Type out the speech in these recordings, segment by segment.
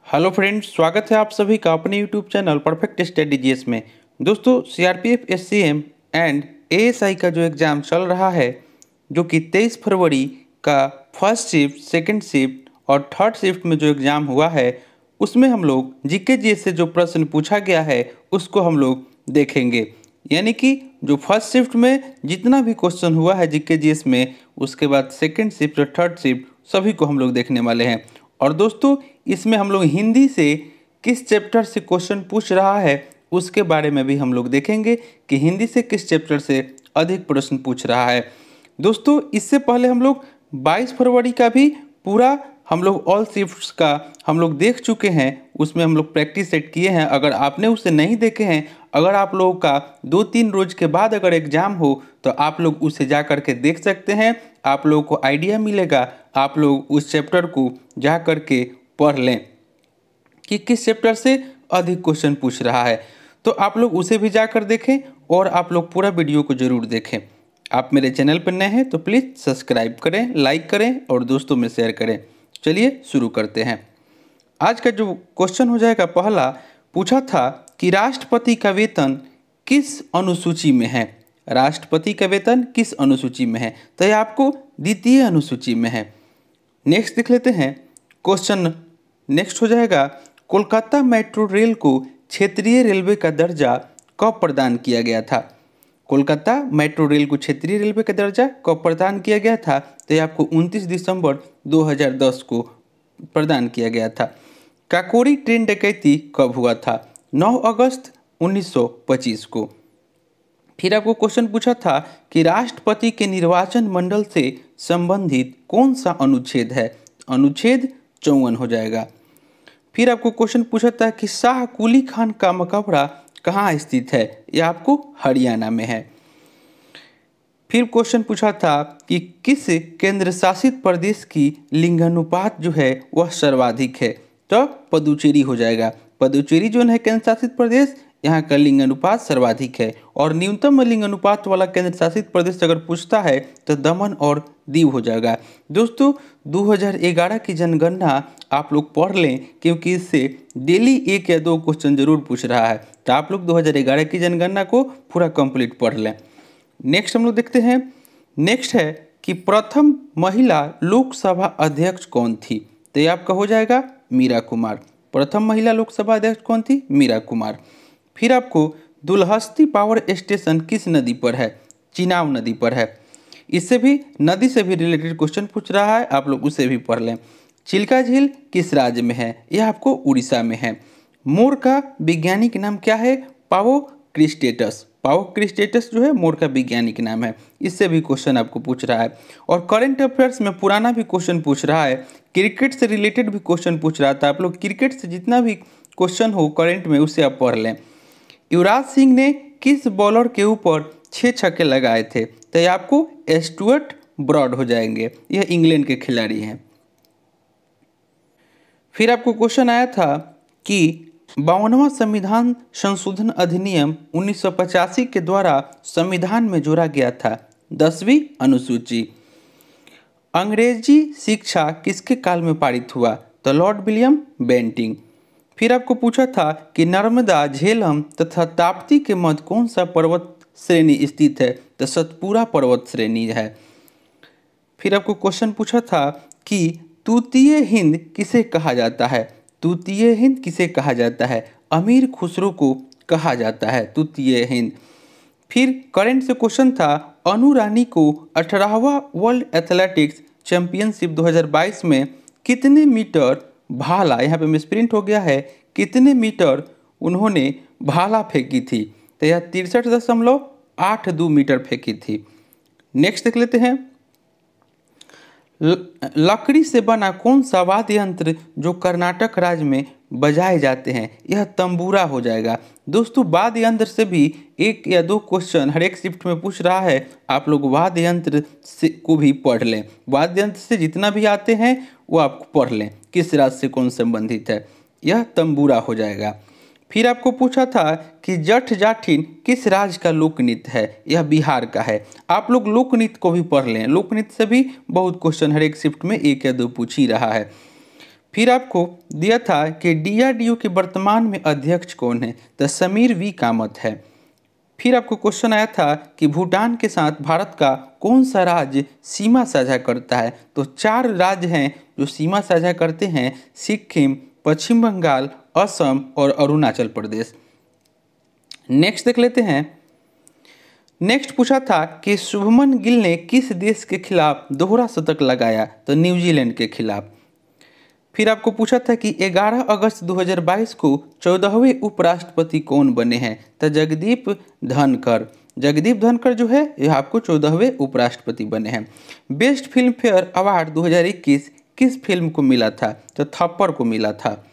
Hello friends, स्वागत है आप सभी का अपने YouTube channel perfect study GS में। दोस्तों, सीआरपीएफ, एससीएम एंड एएसआई का जो एग्ज़ाम चल रहा है, जो कि 23 फरवरी का फर्स्ट शिफ्ट, सेकंड शिफ्ट और थर्ड शिफ्ट में जो एग्ज़ाम हुआ है, उसमें हम लोग जीके जीएस से जो प्रश्न पूछा गया है उसको हम लोग देखेंगे। यानी कि जो फर्स्ट शिफ्ट में जितना भी क्वेश्चन हुआ है जीके जीएस में, उसके बाद सेकंड शिफ्ट और थर्ड शिफ्ट सभी को हम लोग देखने वाले हैं। और दोस्तों, इसमें हम लोग हिंदी से किस चैप्टर से क्वेश्चन पूछ रहा है उसके बारे में भी हम लोग देखेंगे कि हिंदी से किस चैप्टर से अधिक प्रश्न पूछ रहा है। दोस्तों, इससे पहले हम लोग 22 फरवरी का भी पूरा हम लोग ऑल शिफ्ट्स का हम लोग देख चुके हैं, उसमें हम लोग प्रैक्टिस सेट किए हैं। अगर आपने उसे नहीं देखे हैं, अगर आप लोगों का 2-3 रोज के बाद अगर एग्ज़ाम हो तो आप लोग उसे जा कर के देख सकते हैं। आप लोगों को आइडिया मिलेगा, आप लोग उस चैप्टर को जा कर के पढ़ लें कि किस चैप्टर से अधिक क्वेश्चन पूछ रहा है। तो आप लोग उसे भी जाकर देखें और आप लोग पूरा वीडियो को ज़रूर देखें। आप मेरे चैनल पर नए हैं तो प्लीज़ सब्सक्राइब करें, लाइक करें और दोस्तों में शेयर करें। चलिए शुरू करते हैं। आज का जो क्वेश्चन हो जाएगा, पहला पूछा था कि राष्ट्रपति का वेतन किस अनुसूची में है। राष्ट्रपति का वेतन किस अनुसूची में है? तो ये आपको द्वितीय अनुसूची में है। नेक्स्ट देख लेते हैं क्वेश्चन। नेक्स्ट हो जाएगा, कोलकाता मेट्रो रेल को क्षेत्रीय रेलवे का दर्जा कब प्रदान किया गया था? कोलकाता मेट्रो रेल को क्षेत्रीय रेलवे का दर्जा कब प्रदान किया गया था? तो ये आपको 29 दिसंबर 2010 को प्रदान किया गया था। काकोरी ट्रेन डकैती कब हुआ था? 9 अगस्त 1925 को। फिर आपको क्वेश्चन पूछा था कि राष्ट्रपति के निर्वाचन मंडल से संबंधित कौन सा अनुच्छेद है? अनुच्छेद 54 हो जाएगा। फिर आपको क्वेश्चन पूछा था कि शाह कुली खान का मकबरा कहाँ स्थित है? यह आपको हरियाणा में है। फिर क्वेश्चन पूछा था कि किस केंद्र शासित प्रदेश की लिंगानुपात जो है वह सर्वाधिक है? तो पुदुचेरी हो जाएगा। पुदुचेरी जो है केंद्र शासित प्रदेश, यहाँ का लिंगानुपात सर्वाधिक है। और न्यूनतम लिंगानुपात वाला केंद्र शासित प्रदेश अगर पूछता है तो दमन और दीव हो जाएगा। दोस्तों, 2011 की जनगणना आप लोग पढ़ लें, क्योंकि इससे डेली 1 या 2 क्वेश्चन जरूर पूछ रहा है। तो आप लोग 2011 की जनगणना को पूरा कंप्लीट पढ़ लें। नेक्स्ट हम लोग देखते हैं। नेक्स्ट है कि प्रथम महिला लोकसभा अध्यक्ष कौन थी? तो ये आपका हो जाएगा मीरा कुमार। प्रथम महिला लोकसभा अध्यक्ष कौन थी? मीरा कुमार। फिर आपको दुलहस्ती पावर स्टेशन किस नदी पर है? चिनाब नदी पर है। इससे भी नदी से भी रिलेटेड क्वेश्चन पूछ रहा है, आप लोग उसे भी पढ़ लें। चिल्का झील किस राज्य में है? यह आपको उड़ीसा में है। मोर का वैज्ञानिक नाम क्या है? पावो क्रिस्टेटस। पावो क्रिस्टेटस जो है मोर का वैज्ञानिक नाम है। इससे भी क्वेश्चन आपको पूछ रहा है। और करंट अफेयर्स में पुराना भी क्वेश्चन पूछ रहा है, क्रिकेट से रिलेटेड भी क्वेश्चन पूछ रहा था। आप लोग क्रिकेट से जितना भी क्वेश्चन हो करंट में उसे आप पढ़ लें। युवराज सिंह ने किस बॉलर के ऊपर 6 छक्के लगाए थे? तो ये आपको स्टुअर्ट ब्रॉड हो जाएंगे। यह इंग्लैंड के खिलाड़ी हैं। फिर आपको क्वेश्चन आया था कि 52वां संविधान संशोधन अधिनियम 1985 के द्वारा संविधान में जोड़ा गया था 10वीं अनुसूची। अंग्रेजी शिक्षा किसके काल में पारित हुआ? तो लॉर्ड विलियम बेंटिंग। फिर आपको पूछा था कि नर्मदा, झेलम तथा ताप्ती के मध्य कौन सा पर्वत श्रेणी स्थित है? तो सतपुरा पर्वत श्रेणी है। फिर आपको क्वेश्चन पूछा था कि तूतीय हिंद किसे कहा जाता है? तूतीय हिंद किसे कहा जाता है? अमीर खुसरो को कहा जाता है तूतीय हिंद। फिर करंट से क्वेश्चन था, अनु रानी को 18वां वर्ल्ड एथलेटिक्स चैंपियनशिप 2022 में कितने मीटर भाला, यहाँ पे मिसप्रिंट हो गया है, कितने मीटर उन्होंने भाला फेंकी थी? तो यह 63.82 मीटर फेंकी थी। नेक्स्ट देख लेते हैं। लकड़ी से बना कौन सा वाद्य यंत्र जो कर्नाटक राज्य में बजाए जाते हैं? यह तंबूरा हो जाएगा। दोस्तों, वाद्य यंत्र से भी 1 या 2 क्वेश्चन हर एक शिफ्ट में पूछ रहा है। आप लोग वाद्य यंत्र से को भी पढ़ लें। वाद्य यंत्र से जितना भी आते हैं वो आप पढ़ लें, किस राज्य से कौन संबंधित है। यह तंबूरा हो जाएगा। फिर आपको पूछा था कि जठ जाठिन किस राज्य का लोक नृत्य है? यह बिहार का है। आप लोग लोक नृत्य को भी पढ़ लें। लोक नृत्य से भी बहुत क्वेश्चन हर एक शिफ्ट में 1 या 2 पूछ ही रहा है। फिर आपको दिया था कि डीआरडीओ के वर्तमान में अध्यक्ष कौन है, तो समीर वी कामत है। फिर आपको क्वेश्चन आया था कि भूटान के साथ भारत का कौन सा राज्य सीमा साझा करता है, तो 4 राज्य हैं जो सीमा साझा करते हैं, सिक्किम, पश्चिम बंगाल, असम और अरुणाचल प्रदेश। नेक्स्ट देख लेते हैं। नेक्स्ट पूछा था कि शुभमन गिल ने किस देश के खिलाफ दोहरा शतक लगाया, तो न्यूजीलैंड के खिलाफ। फिर आपको पूछा था कि 11 अगस्त 2022 को 14वें उपराष्ट्रपति कौन बने हैं, तो जगदीप धनखड़। जगदीप धनखड़ जो है यह आपको 14वें उपराष्ट्रपति बने हैं। बेस्ट फिल्म फेयर अवार्ड 2021 किस फिल्म को मिला था, तो थप्पड़ को मिला था।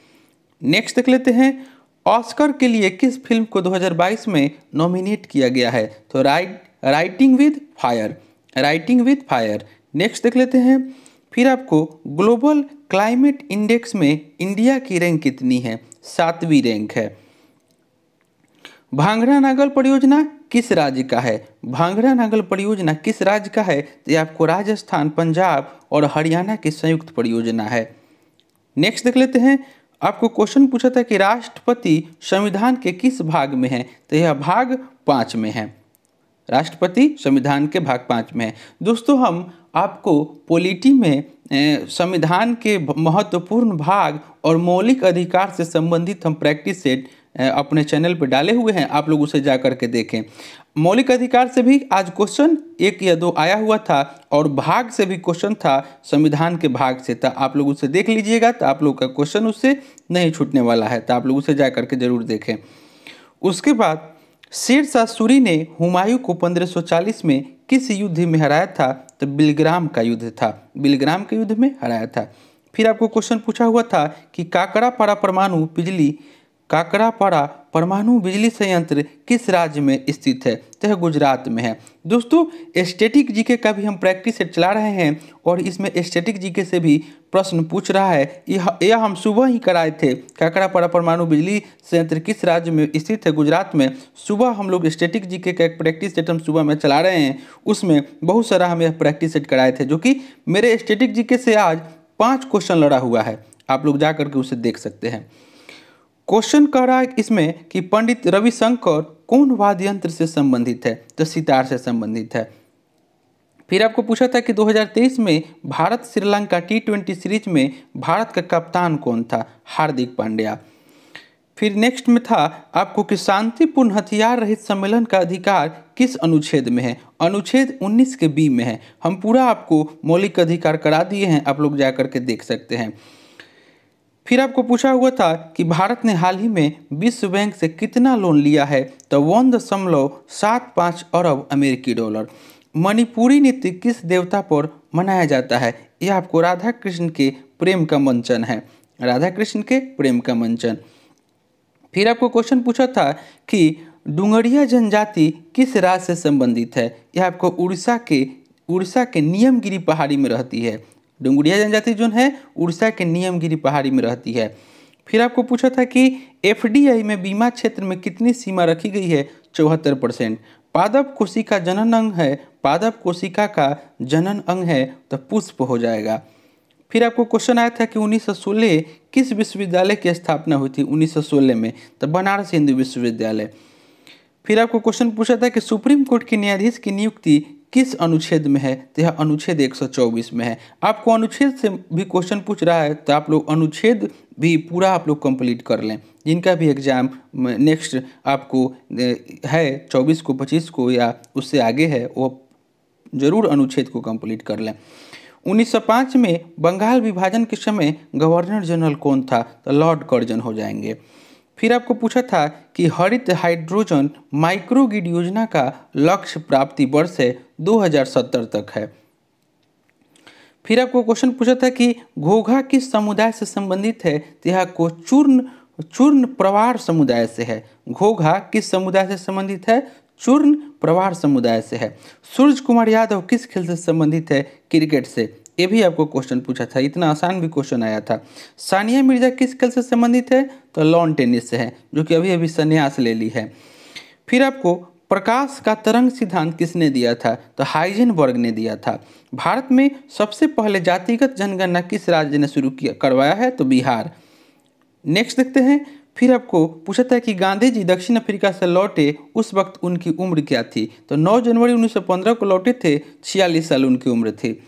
नेक्स्ट देख लेते हैं। ऑस्कर के लिए किस फिल्म को 2022 में नॉमिनेट किया गया है, तो writing with fire. Writing with fire. Next देख लेते हैं। फिर आपको ग्लोबल क्लाइमेट इंडेक्स में इंडिया की रैंक कितनी है, 7वीं रैंक है। भांगड़ा नागल परियोजना किस राज्य का है, भांगड़ा नागल परियोजना किस राज्य का है, तो ये आपको राजस्थान, पंजाब और हरियाणा की संयुक्त परियोजना है। नेक्स्ट देख लेते हैं। आपको क्वेश्चन पूछा था कि राष्ट्रपति संविधान के किस भाग में है, तो यह भाग 5 में है। राष्ट्रपति संविधान के भाग 5 में है। दोस्तों हम आपको पॉलिटी में संविधान के महत्वपूर्ण भाग और मौलिक अधिकार से संबंधित हम प्रैक्टिस सेट अपने चैनल पर डाले हुए हैं, आप लोग उसे जा करके देखें। मौलिक अधिकार से भी आज क्वेश्चन 1 या 2 आया हुआ था और भाग से भी क्वेश्चन था, संविधान के भाग से था। आप लोग उसे देख लीजिएगा तो आप लोग का क्वेश्चन उससे नहीं छूटने वाला है, तो आप लोग उसे जा करके जरूर देखें। उसके बाद शेरशाह सूरी ने हुमायूं को 1540 में किस युद्ध में हराया था, तो बिलग्राम का युद्ध था। बिलग्राम के युद्ध में हराया था। फिर आपको क्वेश्चन पूछा हुआ था कि काकरापाड़ा परमाणु बिजली संयंत्र किस राज्य में स्थित है, तो यह गुजरात में है। दोस्तों स्टैटिक जीके का भी हम प्रैक्टिस सेट चला रहे हैं और इसमें स्टैटिक जीके से भी प्रश्न पूछ रहा है। यह हम सुबह ही कराए थे। काकरापाड़ा परमाणु बिजली संयंत्र किस राज्य में स्थित है, गुजरात में। सुबह हम लोग स्टैटिक जीके का एक प्रैक्टिस सेट हम सुबह में चला रहे हैं, उसमें बहुत सारा हम यह प्रैक्टिस सेट कराए थे, जो कि मेरे स्टैटिक जीके से आज 5 क्वेश्चन लड़ा हुआ है। आप लोग जा करके उसे देख सकते हैं। क्वेश्चन कह रहा है इसमें कि पंडित रविशंकर कौन वाद्य यंत्र से संबंधित है, तो सितार से संबंधित है। फिर आपको पूछा था कि 2023 में भारत श्रीलंका T20 सीरीज में भारत का कप्तान कौन था, हार्दिक पांड्या। फिर नेक्स्ट में था आपको कि शांतिपूर्ण हथियार रहित सम्मेलन का अधिकार किस अनुच्छेद में है, अनुच्छेद 19 के बी में है। हम पूरा आपको मौलिक अधिकार करा दिए हैं, आप लोग जा करके देख सकते हैं। फिर आपको पूछा हुआ था कि भारत ने हाल ही में विश्व बैंक से कितना लोन लिया है, तो 1.75 अरब अमेरिकी डॉलर। मणिपुरी नृत्य किस देवता पर मनाया जाता है, यह आपको राधा कृष्ण के प्रेम का मंचन है, राधा कृष्ण के प्रेम का मंचन। फिर आपको क्वेश्चन पूछा था कि डुंगरिया जनजाति किस राज्य से संबंधित है, यह आपको उड़ीसा के नियमगिरी पहाड़ी में रहती है। डुंगरिया जनजाति जो है उड़ीसा के नियमगिरी पहाड़ी में रहती है। फिर आपको पूछा था कि एफडीआई में बीमा क्षेत्र में कितनी सीमा रखी गई है, 74%। पादप कोशिका जनन अंग है, पादप कोशिका का जनन अंग है तो पुष्प हो जाएगा। फिर आपको क्वेश्चन आया था कि 1916 किस विश्वविद्यालय की स्थापना हुई थी, 1916 में, तो बनारस हिंदू विश्वविद्यालय। फिर आपको क्वेश्चन पूछा था कि सुप्रीम कोर्ट के न्यायाधीश की नियुक्ति किस अनुच्छेद में है, तो यह अनुच्छेद 124 में है। आपको अनुच्छेद से भी क्वेश्चन पूछ रहा है तो आप लोग अनुच्छेद भी पूरा आप लोग कंप्लीट कर लें। जिनका भी एग्जाम नेक्स्ट आपको है 24 को, 25 को या उससे आगे है, वो जरूर अनुच्छेद को कंप्लीट कर लें। 1905 में बंगाल विभाजन के समय गवर्नर जनरल कौन था, तो लॉर्ड कर्जन हो जाएंगे। फिर आपको पूछा था कि हरित हाइड्रोजन माइक्रोग्रिड योजना का लक्ष्य प्राप्ति वर्ष है 2070 तक है। फिर आपको क्वेश्चन पूछा था कि घोघा किस समुदाय से संबंधित है, तो यह को चूर्ण प्रवार समुदाय से है। घोघा किस समुदाय से संबंधित है, चूर्ण प्रवार समुदाय से है। सूरज कुमार यादव किस खेल से संबंधित है, क्रिकेट से। ये भी आपको क्वेश्चन पूछा था, इतना आसान भी क्वेश्चन आया था। सानिया मिर्जा किस खेल से संबंधित है, तो लॉन टेनिस से है, जो कि अभी अभी संन्यास ले ली है। फिर आपको प्रकाश का तरंग सिद्धांत किसने दिया था? तो हाइजेनबर्ग ने दिया था। भारत में सबसे पहले जातिगत जनगणना किस राज्य ने शुरू किया करवाया है? तो बिहार। नेक्स्ट देखते हैं। फिर आपको पूछा था कि गांधी जी दक्षिण अफ्रीका से लौटे उस वक्त उनकी उम्र क्या थी? तो 9 जनवरी 1915 को लौटे थे, 46 साल उनकी उम्र थी।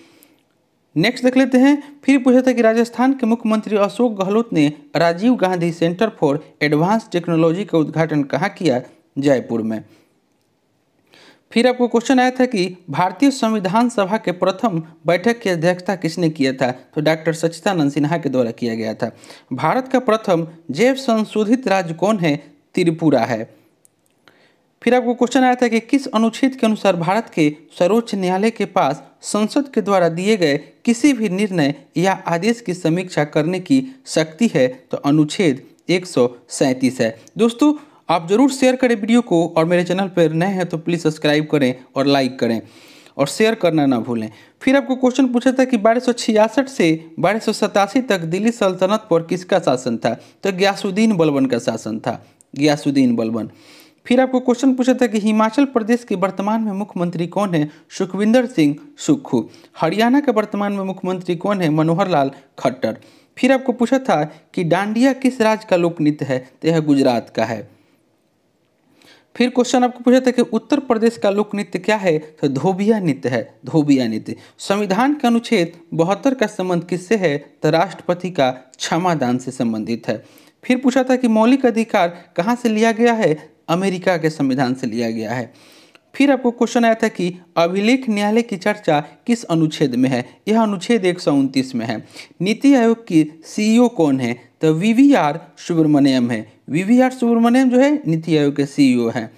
नेक्स्ट देख लेते हैं। फिर पूछा था कि राजस्थान के मुख्यमंत्री अशोक गहलोत ने Rajiv Gandhi centre for advance technology का उद्घाटन कहाँ किया? जयपुर में। फिर आपको क्वेश्चन आया था कि भारतीय संविधान सभा के प्रथम बैठक की अध्यक्षता किसने किया था? तो डॉक्टर सच्चिदानंद सिन्हा के द्वारा किया गया था। भारत का प्रथम जैव संशोधित राज्य कौन है? त्रिपुरा है। फिर आपको क्वेश्चन आया था कि किस अनुच्छेद के अनुसार भारत के सर्वोच्च न्यायालय के पास संसद के द्वारा दिए गए किसी भी निर्णय या आदेश की समीक्षा करने की शक्ति है? तो अनुच्छेद 137 है। दोस्तों आप जरूर शेयर करें वीडियो को, और मेरे चैनल पर नए हैं तो प्लीज़ सब्सक्राइब करें और लाइक करें और शेयर करना ना भूलें। फिर आपको क्वेश्चन पूछा था कि 1266 से 1287 तक दिल्ली सल्तनत पर किसका शासन था? तो गयासुद्दीन बलबन का शासन था, गयासुद्दीन बलबन। फिर आपको क्वेश्चन पूछा था कि हिमाचल प्रदेश के वर्तमान में मुख्यमंत्री कौन है? सुखविंदर सिंह सुक्खू। हरियाणा के वर्तमान में मुख्यमंत्री कौन है? मनोहर लाल खट्टर। फिर आपको पूछा था कि डांडिया किस राज्य का लोक नृत्य है? तो यह गुजरात का है। फिर क्वेश्चन आपको पूछा था कि उत्तर प्रदेश का लोक नृत्य क्या है? तो धोबिया नृत्य है, धोबिया नृत्य। संविधान के अनुच्छेद 72 का संबंध किससे है? तो राष्ट्रपति का क्षमा दान से संबंधित है। फिर पूछा था कि मौलिक अधिकार कहाँ से लिया गया है? अमेरिका के संविधान से लिया गया है। फिर आपको क्वेश्चन आया था कि अभिलेख न्यायालय की चर्चा किस अनुच्छेद में है? यह अनुच्छेद 129 में है। नीति आयोग की सीईओ कौन है? तो वीवीआर सुब्रमण्यम है। वीवीआर सुब्रमण्यम जो है नीति आयोग के सीईओ हैं।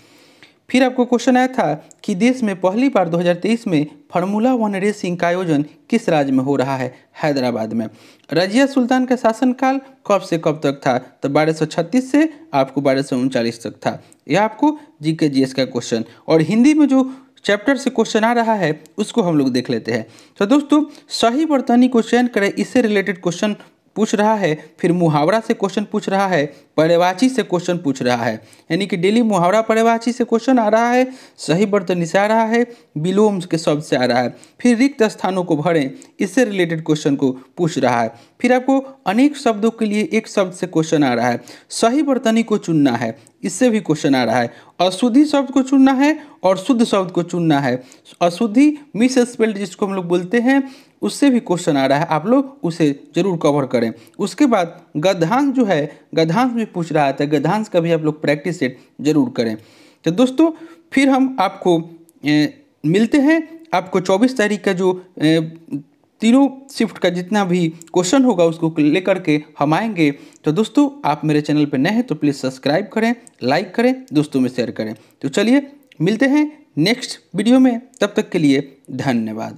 फिर आपको क्वेश्चन आया था कि देश में पहली बार 2023 में फार्मूला 1 रेसिंग का आयोजन किस राज्य में हो रहा है? हैदराबाद में। रजिया सुल्तान का शासनकाल कब से कब तक था? तो 1236 से आपको 1239 तक था। यह आपको जीके जीएस का क्वेश्चन, और हिंदी में जो चैप्टर से क्वेश्चन आ रहा है उसको हम लोग देख लेते हैं। तो दोस्तों सही वर्तनी को चयन करें, इससे रिलेटेड क्वेश्चन पूछ रहा है। फिर मुहावरा से क्वेश्चन पूछ रहा है, पर्यायवाची से क्वेश्चन पूछ रहा है, यानी कि डेली मुहावरा पर्यायवाची से क्वेश्चन आ रहा है, सही वर्तनी से आ रहा है, विलोम के शब्द से आ रहा है। फिर रिक्त स्थानों को भरें, इससे रिलेटेड क्वेश्चन को पूछ रहा है। फिर आपको अनेक शब्दों के लिए एक शब्द से क्वेश्चन आ रहा है। सही वर्तनी को चुनना है, इससे भी क्वेश्चन आ रहा है। अशुद्धि शब्द को चुनना है और शुद्ध शब्द को चुनना है। अशुद्धि मिस स्पेल्ड जिसको हम लोग बोलते हैं, उससे भी क्वेश्चन आ रहा है, आप लोग उसे जरूर कवर करें। उसके बाद गद्यांश जो है, गद्यांश भी पूछ रहा था, गद्यांश का भी आप लोग प्रैक्टिस सेट जरूर करें। तो दोस्तों फिर हम आपको मिलते हैं। आपको 24 तारीख का जो तीनों शिफ्ट का जितना भी क्वेश्चन होगा उसको लेकर के हम आएंगे। तो दोस्तों आप मेरे चैनल पर नए हैं तो प्लीज़ सब्सक्राइब करें, लाइक करें, दोस्तों में शेयर करें। तो चलिए मिलते हैं नेक्स्ट वीडियो में, तब तक के लिए धन्यवाद।